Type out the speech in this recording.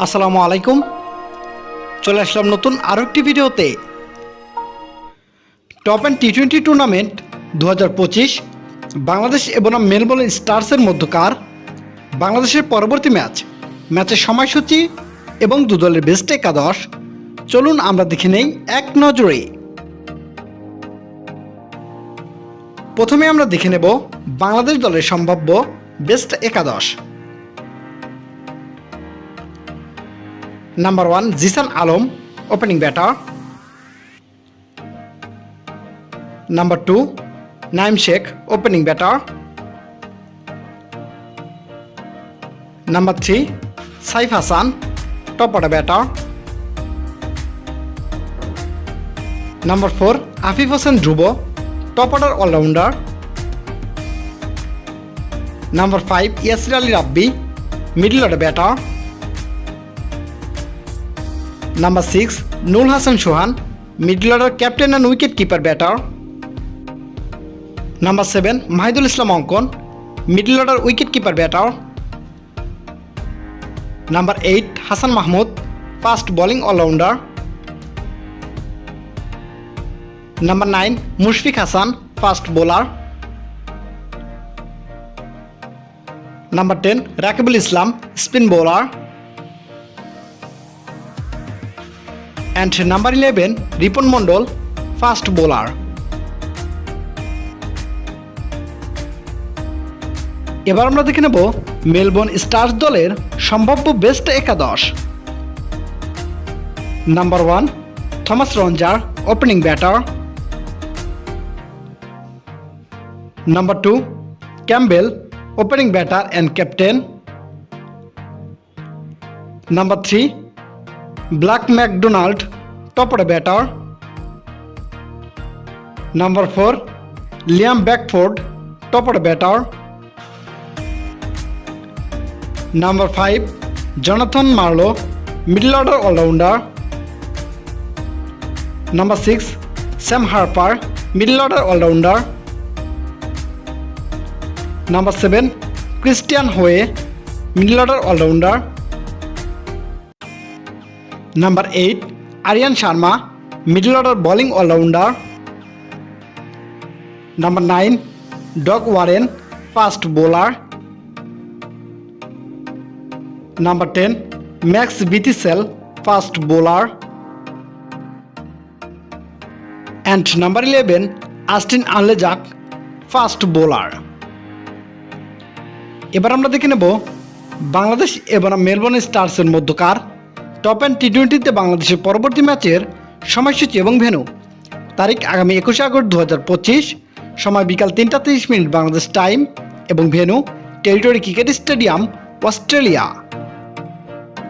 আসসালামু আলাইকুম। চলে আসলাম নতুন আরও একটি ভিডিওতে। টপ অ্যান্ড টি-20 টুর্নামেন্ট 2025 বাংলাদেশ এবং মেলবোর্ন স্টার্সের মধ্যকার বাংলাদেশের পরবর্তী ম্যাচের সময়সূচি এবং দু দলের বেস্ট একাদশ চলুন আমরা দেখে নেই এক নজরে। প্রথমে আমরা দেখে নেব বাংলাদেশ দলের সম্ভাব্য বেস্ট একাদশ। Number 1 Zishan Alam, opening batter. Number 2 Naim Sheikh, opening batter. Number 3 Saif Hassan, top order batter. Number 4 Afif Hossain Dhrubo, top order allrounder. Number 5 Yasir Ali Rabbi, middle order batter. Number 6 Nurul Hasan Sohan, middle order captain and wicket keeper batter. Number 7 Mahidul Islam Ankon, middle order wicket keeper batter. Number 8 Hasan Mahmud, fast bowling allrounder. Number 9 Mushfiq Hasan, fast bowler. Number 10 Rakibul Islam, spin bowler. And number 11 Ripon Mondal, fast bowler. এবার আমরা দেখে নেব Melbourne stars দলের সম্ভাব্য best একাদশ। Number 1 Thomas Ranger, opening batter. Number 2 Campbell, opening batter and captain. Number 3 Blake McDonald, top order batter. Number 4 Liam Backford, top order batter. Number 5 Jonathan Marlow, middle order allrounder. Number 6 Sam Harper, middle order allrounder. Number 7 Christian Hoey, middle order allrounder. Number 8 Aryan Sharma, middle order bowling allrounder. Number 9 Doug Warren, fast bowler. Number 10 Max বিথিসেল, fast bowler. And number 11 Austin Anlezark, fast bowler. এবার আমরা দেখে নেব বাংলাদেশ এবং Melbourne স্টার্সের মধ্যকার top and টি-20তে বাংলাদেশের পরবর্তী ম্যাচের সময়সূচি এবং ভেন্যু। তারিখ আগামী 21 আগস্ট 2025, সময় বিকাল 3টা 30 মিনিট বাংলাদেশ টাইম এবং venue territory cricket stadium, Australia.